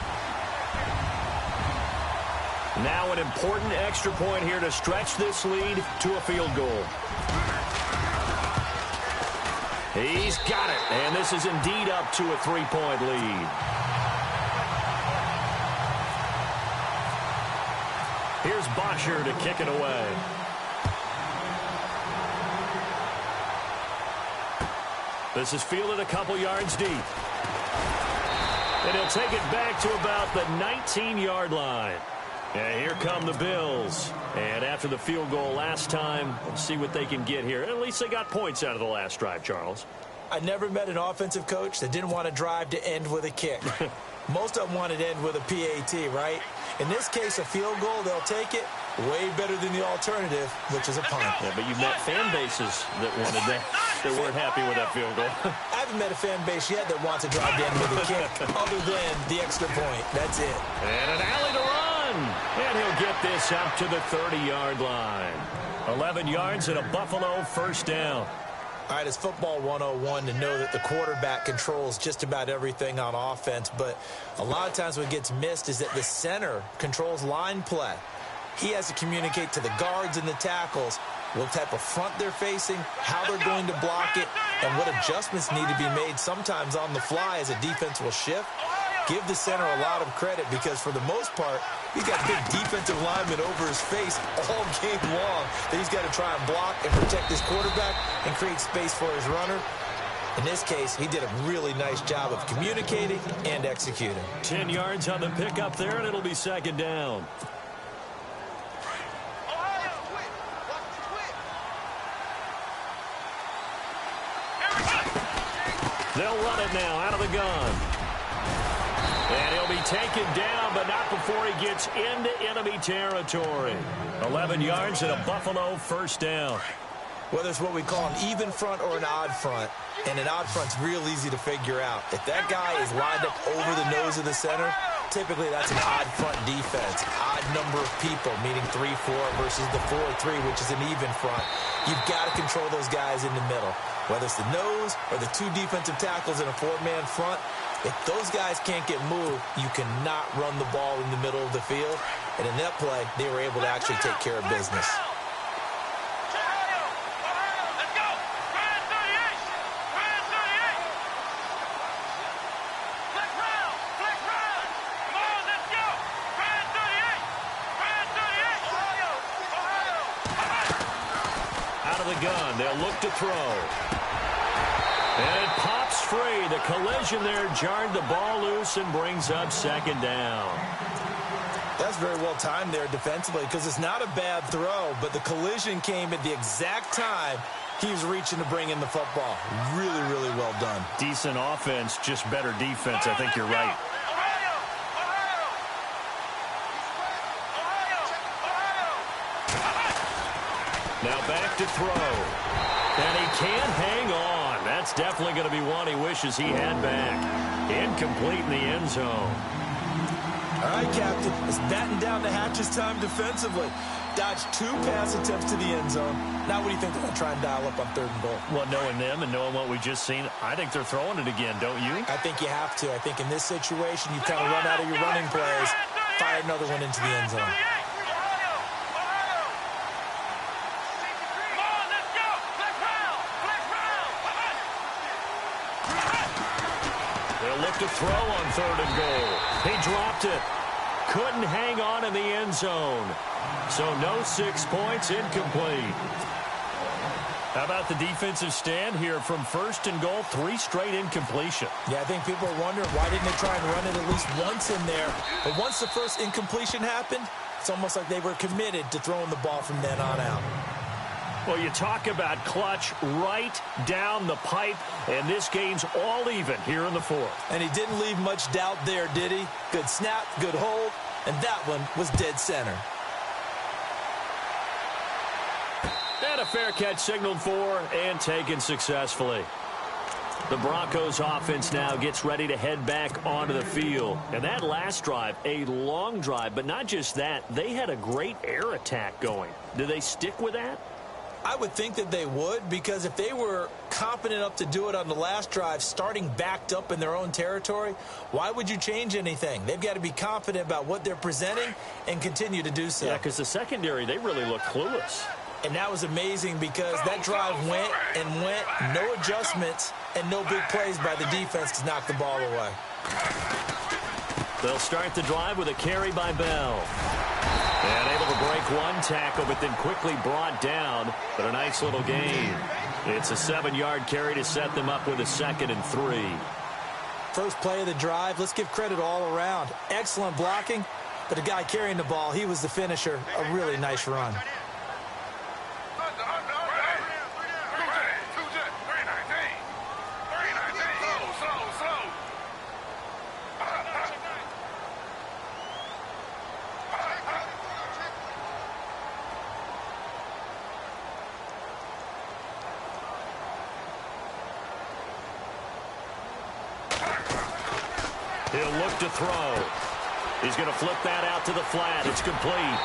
Now an important extra point here to stretch this lead to a field goal. He's got it, and this is indeed up to a 3-point lead. Here's Bosher to kick it away. This is fielded a couple yards deep. And he'll take it back to about the 19-yard line. And here come the Bills. And after the field goal last time, let's see what they can get here. At least they got points out of the last drive, Charles. I never met an offensive coach that didn't want to drive to end with a kick. Most of them wanted to end with a PAT, right? In this case, a field goal, they'll take it. Way better than the alternative, which is a punt. Yeah, but you've met fan bases that wanted that, that weren't happy with that field goal. I haven't met a fan base yet that wants to drive to end with a kick, other than the extra point. That's it. And an alley to run. And he'll get this up to the 30-yard line. 11 yards and a Buffalo 1st down. All right, it's football 101 to know that the quarterback controls just about everything on offense, but a lot of times what gets missed is that the center controls line play. He has to communicate to the guards and the tackles what type of front they're facing, how they're going to block it, and what adjustments need to be made sometimes on the fly as a defense will shift. Give the center a lot of credit because for the most part, he's got big defensive linemen over his face all game long that he's got to try and block and protect his quarterback and create space for his runner. In this case, he did a really nice job of communicating and executing. 10 yards on the pickup there, and it'll be 2nd down. They'll run it now out of the gun. And he'll be taken down, but not before he gets into enemy territory. 11 yards and a Buffalo 1st down. Whether it's what we call an even front or an odd front, and an odd front's real easy to figure out. If that guy is lined up over the nose of the center, typically that's an odd front defense. Odd number of people, meaning 3-4 versus the 4-3, which is an even front. You've got to control those guys in the middle. Whether it's the nose or the 2 defensive tackles in a 4-man front, if those guys can't get moved, you cannot run the ball in the middle of the field. And in that play, they were able to actually take care of business. Gun. They'll look to throw. And it pops free. The collision there jarred the ball loose and brings up 2nd down. That's very well timed there defensively because it's not a bad throw, but the collision came at the exact time he was reaching to bring in the football. Really, really well done. Decent offense, just better defense. I think you're right. Now back to throw. And he can't hang on. That's definitely going to be one he wishes he had back. Incomplete in the end zone. All right, Captain. It's batten down the hatches time defensively. Dodged 2 pass attempts to the end zone. Now what do you think they're going to try and dial up on 3rd and goal? Well, knowing them and knowing what we just seen, I think they're throwing it again, don't you? I think you have to. I think in this situation, you kind of run out of your running plays, fire another one into the end zone. Look to throw on 3rd and goal. He dropped it. Couldn't hang on in the end zone. So no 6 points, incomplete. How about the defensive stand here from first and goal, 3 straight incompletion? Yeah, I think people are wondering why didn't they try and run it at least once in there. But once the first incompletion happened, it's almost like they were committed to throwing the ball from then on out. Well, you talk about clutch right down the pipe, and this game's all even here in the fourth. And he didn't leave much doubt there, did he? Good snap, good hold, and that one was dead center. And a fair catch signaled for and taken successfully. The Broncos offense now gets ready to head back onto the field. And that last drive, a long drive, but not just that, they had a great air attack going. Do they stick with that? I would think that they would, because if they were competent enough to do it on the last drive, starting backed up in their own territory, why would you change anything? They've got to be confident about what they're presenting and continue to do so. Yeah, because the secondary, they really look clueless. And that was amazing because that drive went and went, no adjustments, and no big plays by the defense to knock the ball away. They'll start the drive with a carry by Bell. And able to break one tackle, but then quickly brought down. But a nice little gain. It's a 7-yard carry to set them up with a 2nd and 3. First play of the drive, let's give credit all around. Excellent blocking, but the guy carrying the ball, he was the finisher. A really nice run. He'll look to throw. He's going to flip that out to the flat. It's complete.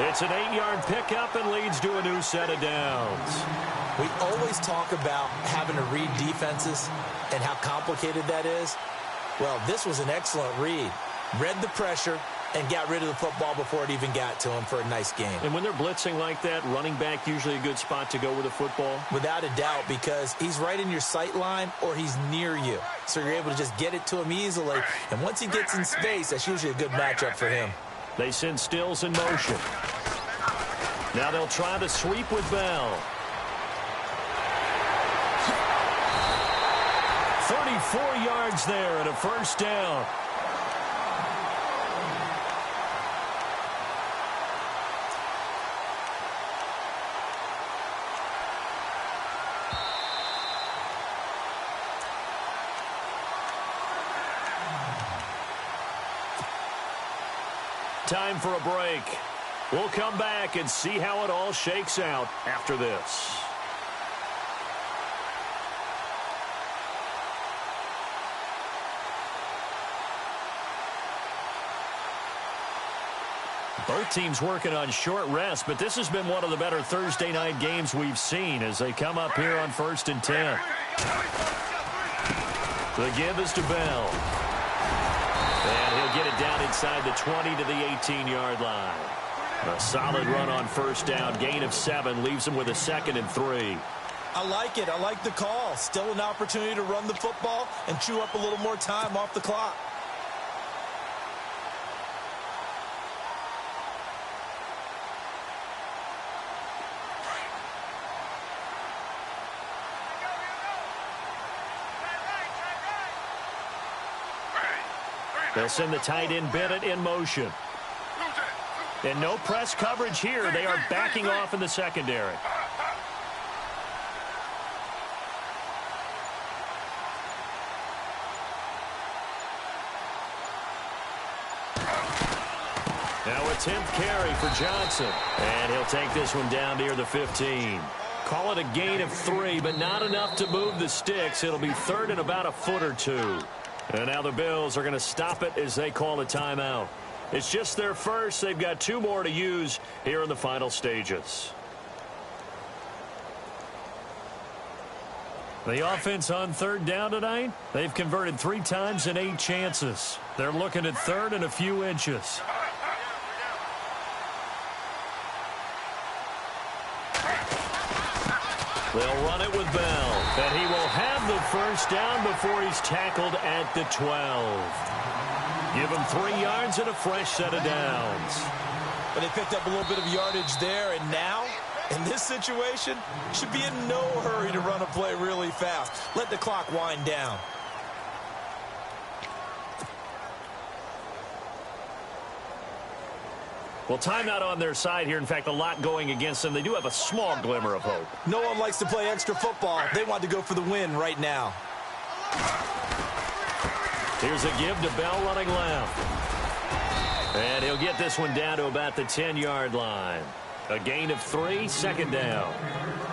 It's an 8-yard pickup and leads to a new set of downs. We always talk about having to read defenses and how complicated that is. Well, this was an excellent read. Read the pressure and got rid of the football before it even got to him for a nice game. And when they're blitzing like that, running back usually a good spot to go with the football? Without a doubt, because he's right in your sight line or he's near you. So you're able to just get it to him easily. And once he gets in space, that's usually a good matchup for him. They send Stills in motion. Now they'll try to sweep with Bell. 34 yards there and a first down. Time for a break. We'll come back and see how it all shakes out after this. Both teams working on short rest, but this has been one of the better Thursday night games we've seen as they come up here on 1st and 10. The give is to Bell. And he'll get it down inside the 20 to the 18-yard line. A solid run on first down. Gain of 7 leaves him with a 2nd and 3. I like it. I like the call. Still an opportunity to run the football and chew up a little more time off the clock. They'll send the tight end Bennett in motion. And no press coverage here. They are backing off in the secondary. Now a 10th carry for Johnson. And he'll take this one down near the 15. Call it a gain of 3, but not enough to move the sticks. It'll be 3rd and about a foot or 2. And now the Bills are going to stop it as they call a timeout. It's just their first. They've got 2 more to use here in the final stages. The offense on 3rd down tonight, they've converted 3 times in 8 chances. They're looking at 3rd and a few inches. They'll run it with Bell, and he will have the first down before he's tackled at the 12. Give him 3 yards and a fresh set of downs. But they picked up a little bit of yardage there, and now In this situation, should be in no hurry to run a play really fast. Let the clock wind down. Well, timeout on their side here. In fact, a lot going against them. They do have a small glimmer of hope. No one likes to play extra football. They want to go for the win right now. Here's a give to Bell running left. And he'll get this one down to about the 10-yard line. A gain of 3, second down.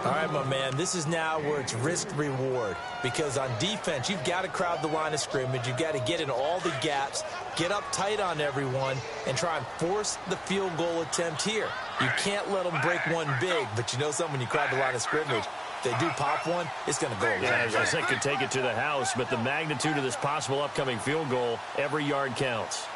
All right, my man, this is now where it's risk-reward. Because on defense, you've got to crowd the line of scrimmage. You've got to get in all the gaps, get up tight on everyone, and try and force the field goal attempt here. You can't let them break one big, but you know something, when you crowd the line of scrimmage, if they do pop one, it's going to go away. Yeah, I think could take it to the house, but the magnitude of this possible upcoming field goal, every yard counts.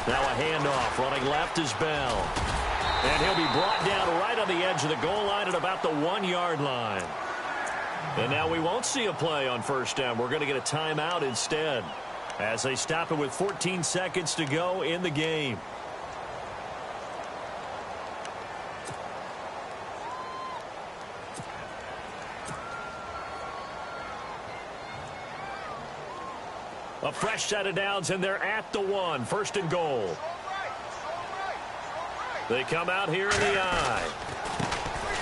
Now a handoff. Running left is Bell. And he'll be brought down right on the edge of the goal line at about the 1-yard line. And now we won't see a play on first down. We're going to get a timeout instead as they stop it with 14 seconds to go in the game. A fresh set of downs, and they're at the 1. First and goal. They come out here in the eye.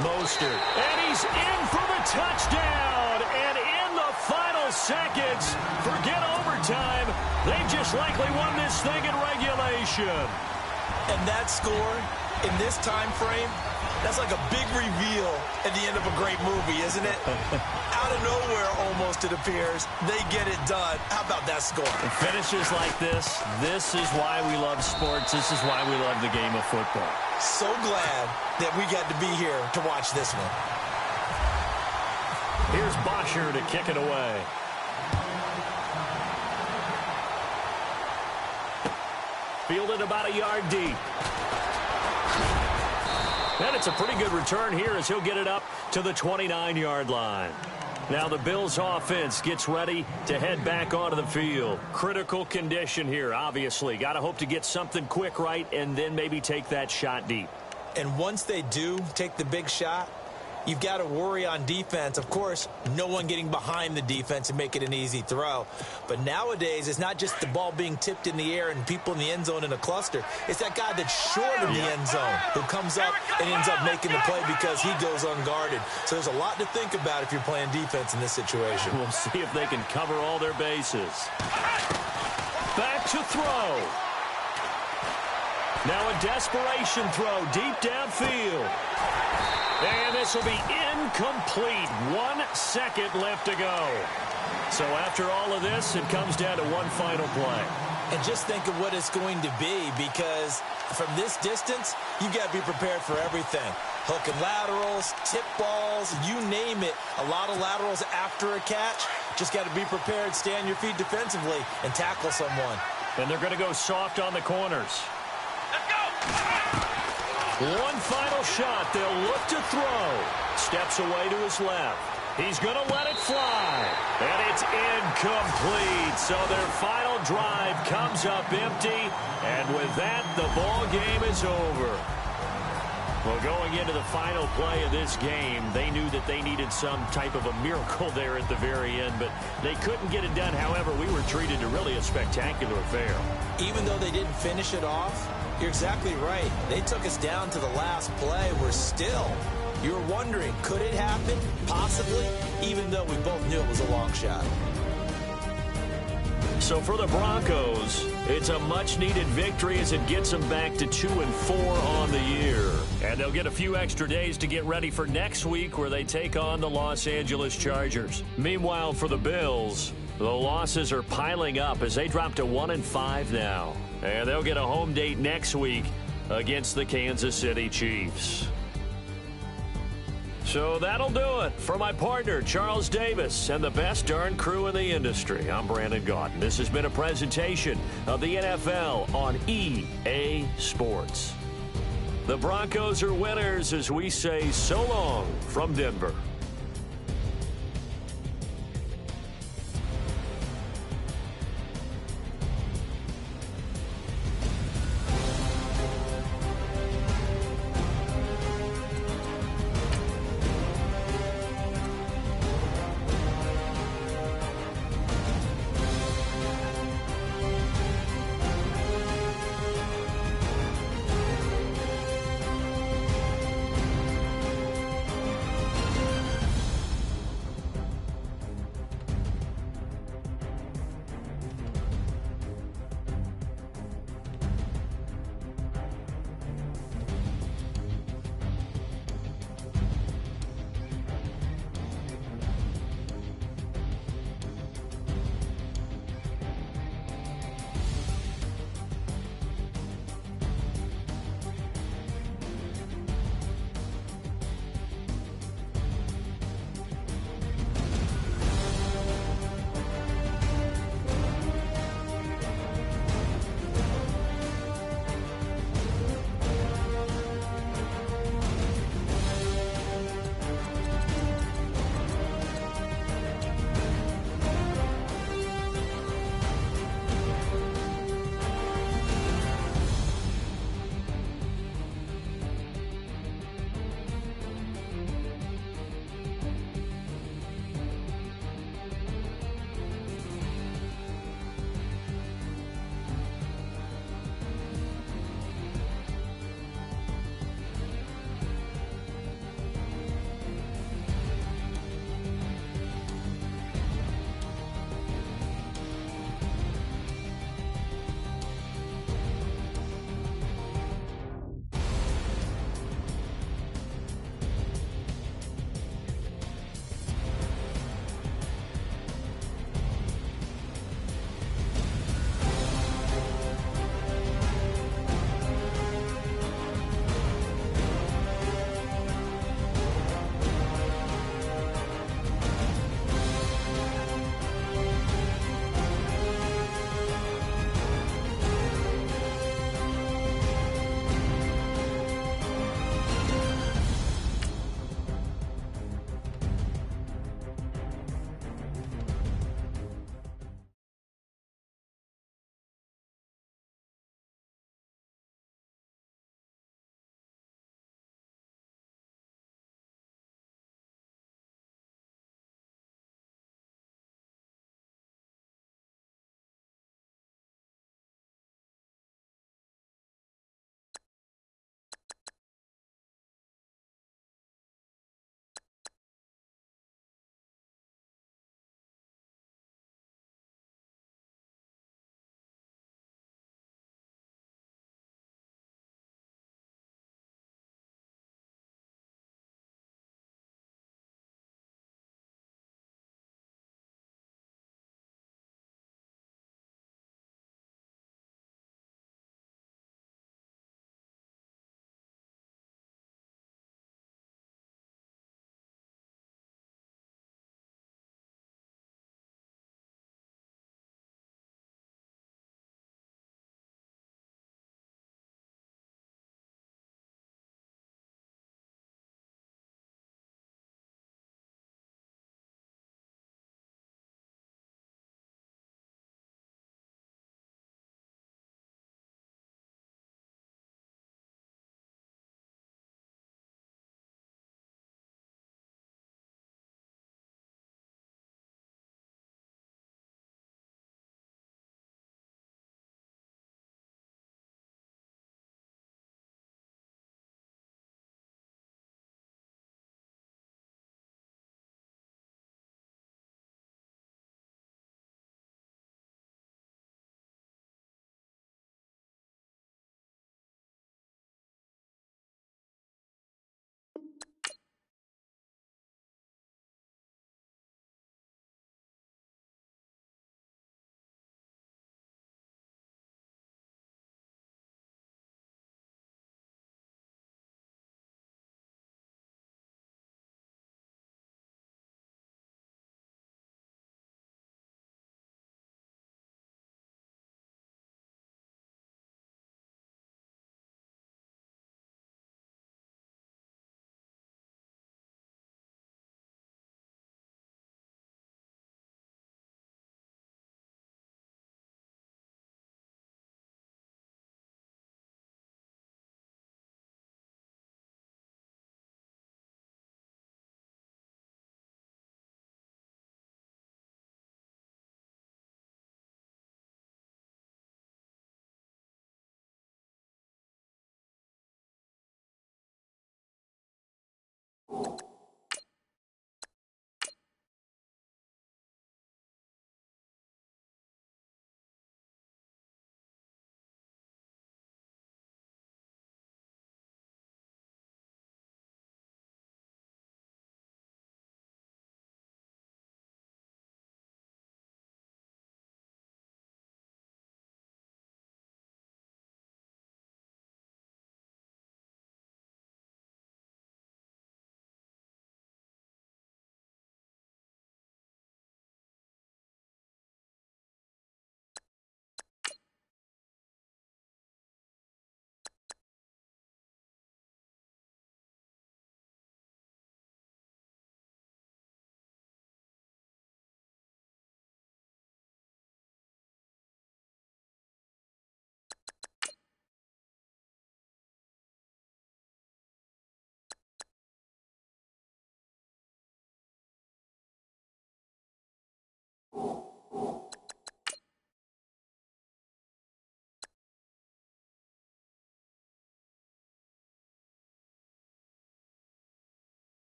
Mostert. And he's in for the touchdown. And in the final seconds, forget overtime. They just likely won this thing in regulation. And that score in this time frame, that's like a big reveal at the end of a great movie, isn't it? Out of nowhere, almost, it appears. They get it done. How about that score? And finishes like this is why we love sports. This is why we love the game of football. So glad that we got to be here to watch this one. Here's Bosher to kick it away. Fielded about a yard deep. And it's a pretty good return here as he'll get it up to the 29-yard line. Now the Bills offense gets ready to head back onto the field. Critical condition here, obviously. Got to hope to get something quick right and then maybe take that shot deep. And once they do take the big shot, you've got to worry on defense. Of course, no one getting behind the defense and make it an easy throw. But nowadays, it's not just the ball being tipped in the air and people in the end zone in a cluster. It's that guy that's short of the end zone who comes up and ends up making the play because he goes unguarded. So there's a lot to think about if you're playing defense in this situation. We'll see if they can cover all their bases. Back to throw. Now a desperation throw deep downfield. And this will be incomplete. 1 second left to go. So after all of this, it comes down to one final play. And just think of what it's going to be, because from this distance, you've got to be prepared for everything. Hook and laterals, tip balls, you name it. A lot of laterals after a catch. Just got to be prepared, stay on your feet defensively, and tackle someone. And they're going to go soft on the corners. Let's go! One final shot. They'll look to throw. Steps away to his left. He's going to let it fly. And it's incomplete. So their final drive comes up empty. And with that, the ball game is over. Well, going into the final play of this game, they knew that they needed some type of a miracle there at the very end, but they couldn't get it done. However, we were treated to really a spectacular affair. Even though they didn't finish it off, you're exactly right. They took us down to the last play. We're still, you're wondering, could it happen? Possibly, even though we both knew it was a long shot. So for the Broncos, it's a much-needed victory as it gets them back to 2-4 on the year. And they'll get a few extra days to get ready for next week where they take on the Los Angeles Chargers. Meanwhile, for the Bills, the losses are piling up as they drop to 1-5 now. And they'll get a home date next week against the Kansas City Chiefs. So that'll do it. For my partner, Charles Davis, and the best darn crew in the industry, I'm Brandon Gaudin. This has been a presentation of the NFL on EA Sports. The Broncos are winners as we say so long from Denver.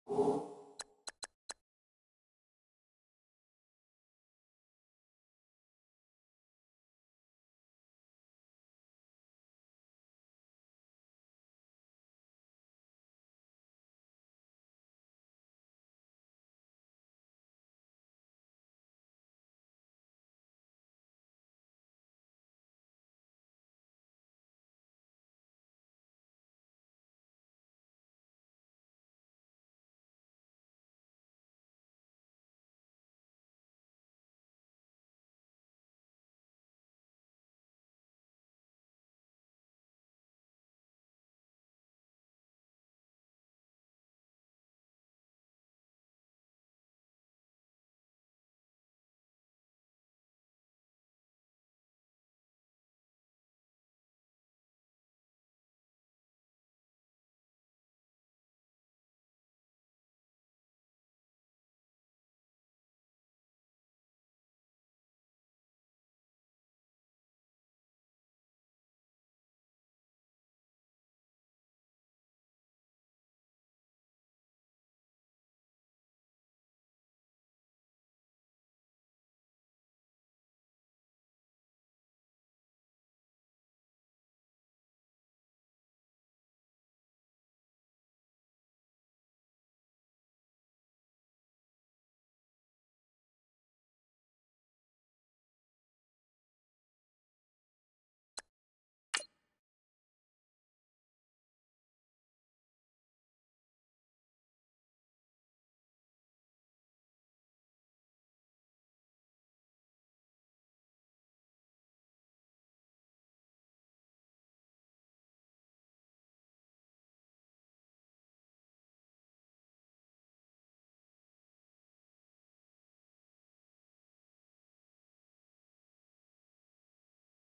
you.